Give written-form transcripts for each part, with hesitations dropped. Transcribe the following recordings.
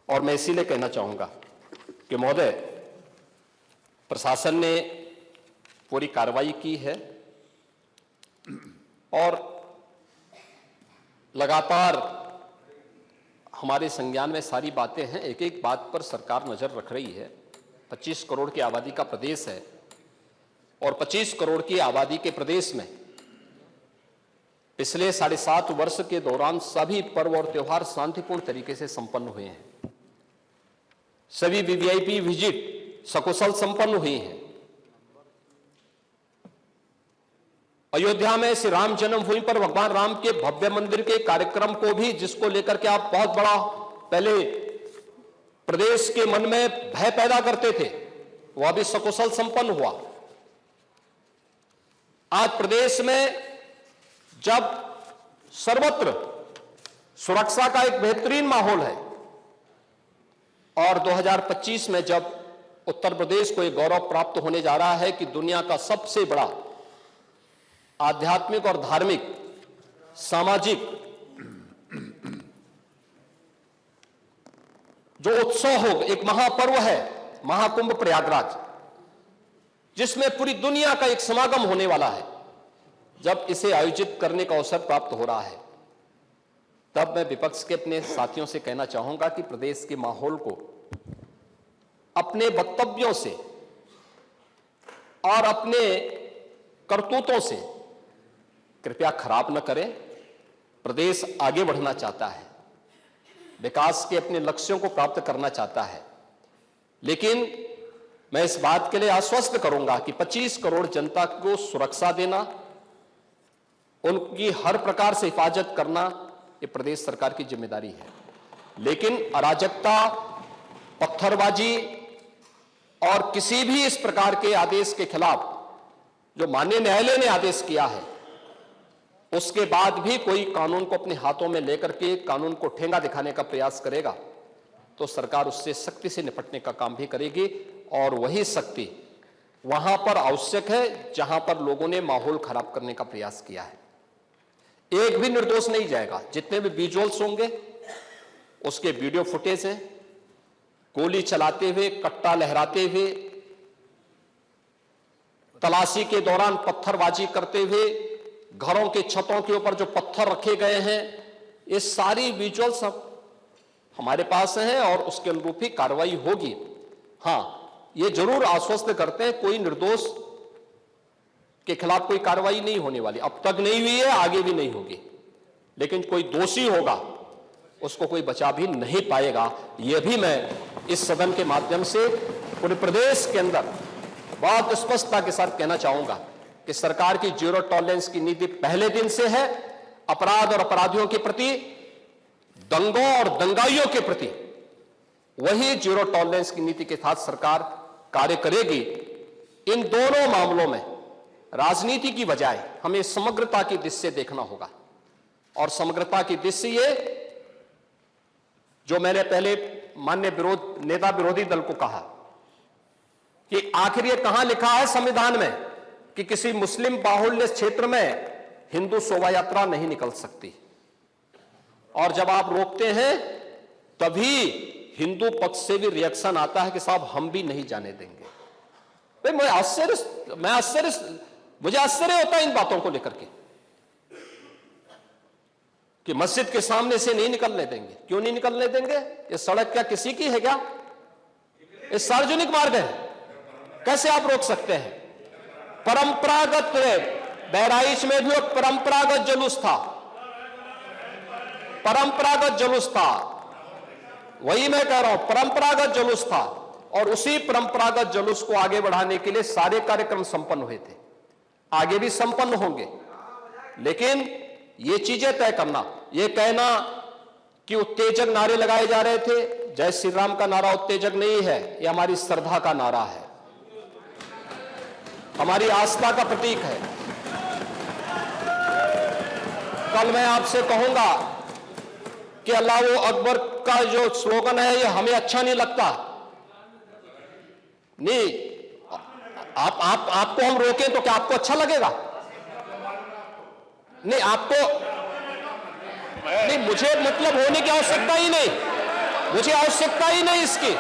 और मैं इसीलिए कहना चाहूंगा कि महोदय, प्रशासन ने पूरी कार्रवाई की है और लगातार हमारे संज्ञान में सारी बातें हैं। एक एक बात पर सरकार नजर रख रही है। 25 करोड़ की आबादी का प्रदेश है और 25 करोड़ की आबादी के प्रदेश में पिछले 7.5 वर्ष के दौरान सभी पर्व और त्योहार शांतिपूर्ण तरीके से संपन्न हुए हैं। सभी वीवीआईपी विजिट सकुशल संपन्न हुई हैं। अयोध्या में श्री राम जन्मभूमि पर भगवान राम के भव्य मंदिर के कार्यक्रम को भी, जिसको लेकर के आप बहुत बड़ा पहले प्रदेश के मन में भय पैदा करते थे, वह भी सकुशल संपन्न हुआ। आज प्रदेश में जब सर्वत्र सुरक्षा का एक बेहतरीन माहौल है और 2025 में जब उत्तर प्रदेश को एक गौरव प्राप्त होने जा रहा है कि दुनिया का सबसे बड़ा आध्यात्मिक और धार्मिक सामाजिक जो उत्सव हो, एक महापर्व है महाकुंभ प्रयागराज, जिसमें पूरी दुनिया का एक समागम होने वाला है, जब इसे आयोजित करने का अवसर प्राप्त हो रहा है, तब मैं विपक्ष के अपने साथियों से कहना चाहूंगा कि प्रदेश के माहौल को अपने वक्तव्यों से और अपने करतूतों से कृपया खराब न करें। प्रदेश आगे बढ़ना चाहता है, विकास के अपने लक्ष्यों को प्राप्त करना चाहता है, लेकिन मैं इस बात के लिए आश्वस्त करूंगा कि 25 करोड़ जनता को सुरक्षा देना, उनकी हर प्रकार से हिफाजत करना, ये प्रदेश सरकार की जिम्मेदारी है। लेकिन अराजकता, पत्थरबाजी और किसी भी इस प्रकार के आदेश के खिलाफ जो माननीय न्यायालय ने आदेश किया है, उसके बाद भी कोई कानून को अपने हाथों में लेकर के कानून को ठेंगा दिखाने का प्रयास करेगा तो सरकार उससे सख्ती से निपटने का काम भी करेगी। और वही सख्ती वहां पर आवश्यक है जहां पर लोगों ने माहौल खराब करने का प्रयास किया है। एक भी निर्दोष नहीं जाएगा। जितने भी विजुअल्स होंगे, उसके वीडियो फुटेज हैं, गोली चलाते हुए, कट्टा लहराते हुए, तलाशी के दौरान पत्थरबाजी करते हुए, घरों के छतों के ऊपर जो पत्थर रखे गए हैं, ये सारी विजुअल्स हमारे पास हैं और उसके अनुरूप ही कार्रवाई होगी। हां, ये जरूर आश्वस्त करते हैं कोई निर्दोष के खिलाफ कोई कार्रवाई नहीं होने वाली, अब तक नहीं हुई है, आगे भी नहीं होगी, लेकिन कोई दोषी होगा उसको कोई बचा भी नहीं पाएगा। यह भी मैं इस सदन के माध्यम से पूरे प्रदेश के अंदर बहुत स्पष्टता के साथ कहना चाहूंगा कि सरकार की जीरो टॉलरेंस की नीति पहले दिन से है। अपराध और अपराधियों के प्रति, दंगों और दंगाइयों के प्रति वही जीरो टॉलरेंस की नीति के साथ सरकार कार्य करेगी। इन दोनों मामलों में राजनीति की बजाय हमें समग्रता की दृष्टि से देखना होगा और समग्रता की दृष्टि से ये जो मैंने पहले माननीय नेता विरोधी दल को कहा कि आखिर ये कहां लिखा है संविधान में कि किसी मुस्लिम बाहुल्य क्षेत्र में हिंदू शोभा यात्रा नहीं निकल सकती, और जब आप रोकते हैं तभी हिंदू पक्ष से भी रिएक्शन आता है कि साहब हम भी नहीं जाने देंगे। मुझे आश्चर्य होता है इन बातों को लेकर के कि मस्जिद के सामने से नहीं निकलने देंगे। क्यों नहीं निकलने देंगे? ये सड़क क्या किसी की है क्या? ये सार्वजनिक मार्ग है, कैसे आप रोक सकते हैं? परंपरागत बहराइच में भी एक परंपरागत जुलूस था, परंपरागत जुलूस था, वही मैं कह रहा हूं, परंपरागत जुलूस था, और उसी परंपरागत जुलूस को आगे बढ़ाने के लिए सारे कार्यक्रम संपन्न हुए थे, आगे भी संपन्न होंगे। लेकिन ये चीजें तय करना, ये कहना कि उत्तेजक नारे लगाए जा रहे थे, जय श्री राम का नारा उत्तेजक नहीं है, ये हमारी श्रद्धा का नारा है, हमारी आस्था का प्रतीक है। कल मैं आपसे कहूंगा कि अल्लाह अकबर का जो स्लोगन है ये हमें अच्छा नहीं लगता, नहीं, आपको हम रोकें तो क्या आपको अच्छा लगेगा? नहीं, आपको नहीं, मुझे मतलब होने की आवश्यकता ही नहीं। मुझे आवश्यकता ही नहीं इसकी।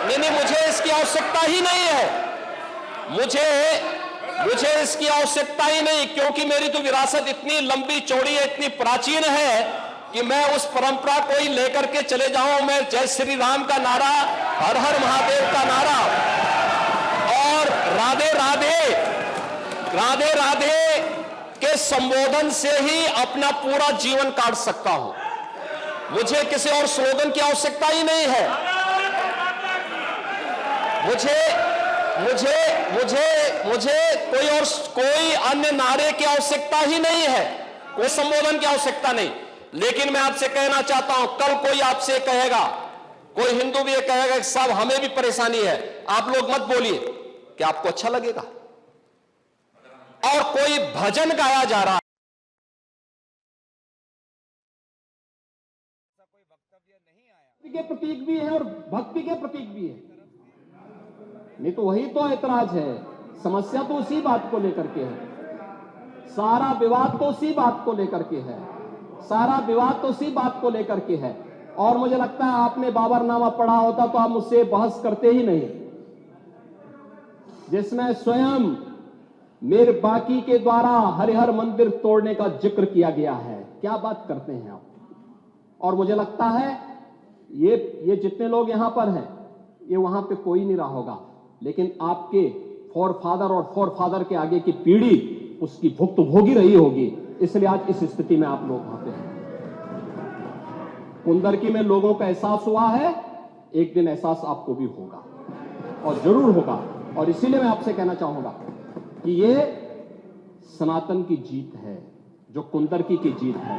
नहीं, मुझे इसकी आवश्यकता ही नहीं है। मुझे इसकी आवश्यकता ही नहीं, क्योंकि मेरी तो विरासत इतनी लंबी चौड़ी है, इतनी प्राचीन है कि मैं उस परंपरा को ही लेकर के चले जाऊं। मैं जय श्री राम का नारा, हर हर महादेव का नारा और राधे राधे राधे राधे के संबोधन से ही अपना पूरा जीवन काट सकता हूं। मुझे किसी और स्लोगन की आवश्यकता ही नहीं है। मुझे कोई अन्य नारे की आवश्यकता ही नहीं है, कोई संबोधन की आवश्यकता नहीं। लेकिन मैं आपसे कहना चाहता हूं, कल कोई आपसे कहेगा, कोई हिंदू भी ये कहेगा कि साहब हमें भी परेशानी है, आप लोग मत बोलिए, क्या आपको अच्छा लगेगा? और कोई भजन गाया जा रहा है, के प्रतीक भी है और भक्ति के प्रतीक भी है। नहीं तो वही तो ऐतराज है, समस्या तो उसी बात को लेकर के है, सारा विवाद तो उसी बात को लेकर के है, सारा विवाद तो उसी बात को लेकर के है। और मुझे लगता है आपने बाबरनामा पढ़ा होता तो आप मुझसे बहस करते ही नहीं, जिसमें स्वयं मीर बाकी के द्वारा हरिहर मंदिर तोड़ने का जिक्र किया गया है। क्या बात करते हैं आप? और मुझे लगता है ये जितने लोग यहां पर हैं, ये वहां पे कोई नहीं रहा होगा, लेकिन आपके फोरफादर और फोरफादर के आगे की पीढ़ी उसकी भुक्त भोगी रही होगी, इसलिए आज इस स्थिति में आप लोग वहां पे हैं। कुंदरकी में लोगों का एहसास हुआ है, एक दिन एहसास आपको भी होगा और जरूर होगा। और इसीलिए मैं आपसे कहना चाहूंगा कि ये सनातन की जीत है, जो कुंदरकी की जीत है,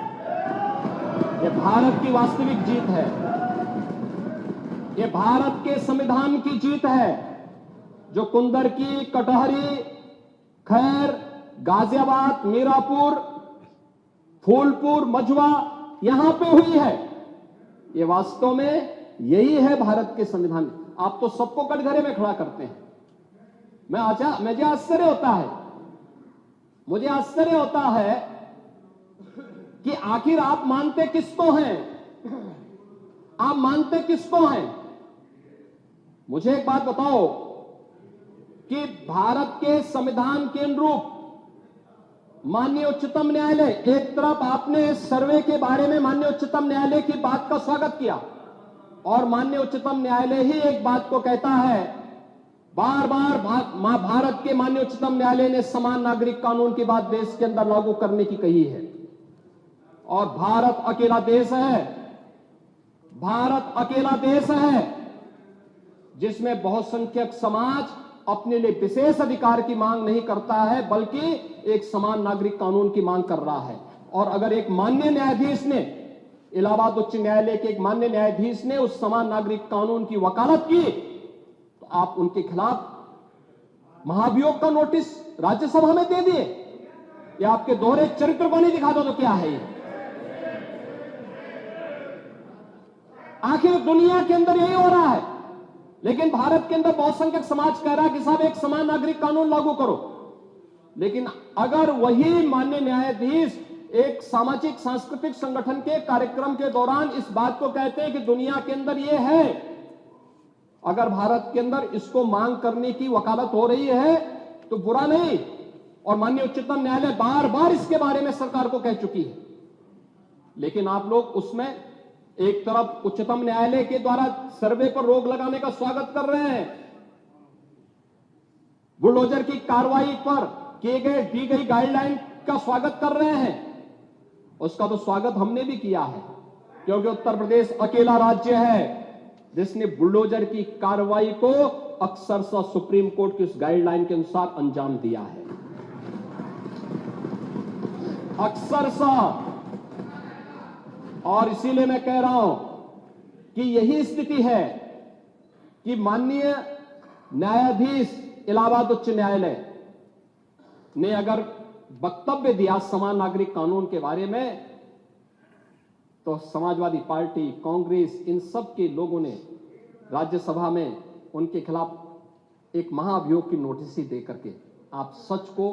ये भारत की वास्तविक जीत है, ये भारत के संविधान की जीत है, जो कुंदरकी, कटहरी, खैर, गाजियाबाद, मीरापुर, फूलपुर, मझवा यहां पे हुई है। ये वास्तव में यही है भारत के संविधान। आप तो सबको कटघरे में खड़ा करते हैं। मुझे आश्चर्य होता है कि आखिर आप मानते किसको हैं? आप मानते किसको हैं? मुझे एक बात बताओ कि भारत के संविधान के अनुरूप माननीय उच्चतम न्यायालय, एक तरफ आपने सर्वे के बारे में माननीय उच्चतम न्यायालय की बात का स्वागत किया और माननीय उच्चतम न्यायालय ही एक बात को कहता है, बार बार भारत के माननीय उच्चतम न्यायालय ने समान नागरिक कानून की बात देश के अंदर लागू करने की कही है। और भारत अकेला देश है जिसमें बहुसंख्यक समाज अपने लिए विशेष अधिकार की मांग नहीं करता है, बल्कि एक समान नागरिक कानून की मांग कर रहा है। और अगर एक माननीय न्यायाधीश ने, इलाहाबाद उच्च न्यायालय के एक माननीय न्यायाधीश ने उस समान नागरिक कानून की वकालत की, तो आप उनके खिलाफ महाभियोग का नोटिस राज्यसभा में दे दिए। या आपके दोहरे चरित्र को नहीं दिखा दो तो क्या है ये? आखिर दुनिया के अंदर यही हो रहा है, लेकिन भारत के अंदर बहुसंख्यक समाज कह रहा है कि साहब एक समान नागरिक कानून लागू करो। लेकिन अगर वही माननीय न्यायाधीश एक सामाजिक सांस्कृतिक संगठन के कार्यक्रम के दौरान इस बात को कहते हैं कि दुनिया के अंदर ये है, अगर भारत के अंदर इसको मांग करने की वकालत हो रही है तो बुरा नहीं। और माननीय उच्चतम न्यायालय बार बार इसके बारे में सरकार को कह चुकी है, लेकिन आप लोग उसमें एक तरफ उच्चतम न्यायालय के द्वारा सर्वे पर रोक लगाने का स्वागत कर रहे हैं, बुलडोजर की कार्रवाई पर दी गई गाइडलाइन का स्वागत कर रहे हैं। उसका तो स्वागत हमने भी किया है, क्योंकि उत्तर प्रदेश अकेला राज्य है जिसने बुलडोजर की कार्रवाई को अक्सरशः सुप्रीम कोर्ट की उस गाइडलाइन के अनुसार अंजाम दिया है, अक्सरशः। और इसीलिए मैं कह रहा हूं कि यही स्थिति है कि माननीय न्यायाधीश इलाहाबाद उच्च न्यायालय ने अगर वक्तव्य दिया समान नागरिक कानून के बारे में, तो समाजवादी पार्टी, कांग्रेस, इन सब के लोगों ने राज्यसभा में उनके खिलाफ एक महाअभियोग की नोटिस ही दे करके आप सच को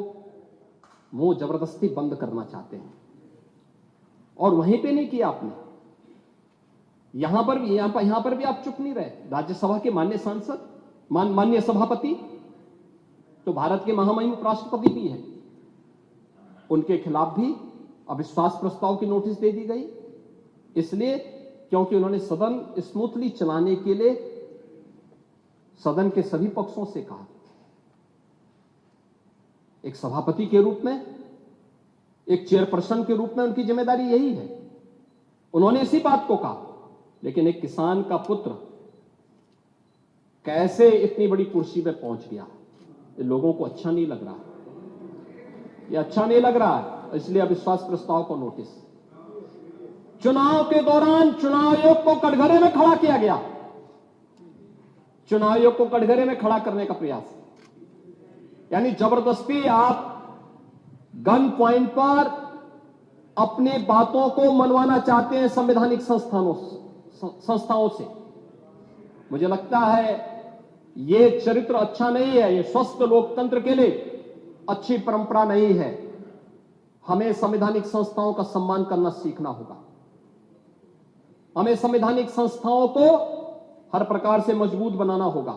मुंह जबरदस्ती बंद करना चाहते हैं। और वहीं पे नहीं किया आपने, यहां पर भी आप चुप नहीं रहे। राज्यसभा के माननीय सांसद, माननीय सभापति तो भारत के महामहिम उपराष्ट्रपति भी हैं, उनके खिलाफ भी अविश्वास प्रस्ताव की नोटिस दे दी गई। इसलिए क्योंकि उन्होंने सदन स्मूथली चलाने के लिए सदन के सभी पक्षों से कहा। एक सभापति के रूप में, एक चेयरपर्सन के रूप में उनकी जिम्मेदारी यही है, उन्होंने इसी बात को कहा। लेकिन एक किसान का पुत्र कैसे इतनी बड़ी कुर्सी पे पहुंच गया, ये लोगों को अच्छा नहीं लग रहा, ये अच्छा नहीं लग रहा है। इसलिए अविश्वास प्रस्ताव को नोटिस। चुनाव के दौरान चुनाव आयोग को कटघरे में खड़ा किया गया, चुनाव आयोग को कटघरे में खड़ा करने का प्रयास, यानी जबरदस्ती आप गन पॉइंट पर अपनी बातों को मनवाना चाहते हैं संवैधानिक संस्थाओं से। मुझे लगता है यह चरित्र अच्छा नहीं है, यह स्वस्थ लोकतंत्र के लिए अच्छी परंपरा नहीं है। हमें संवैधानिक संस्थाओं का सम्मान करना सीखना होगा। हमें संवैधानिक संस्थाओं को हर प्रकार से मजबूत बनाना होगा।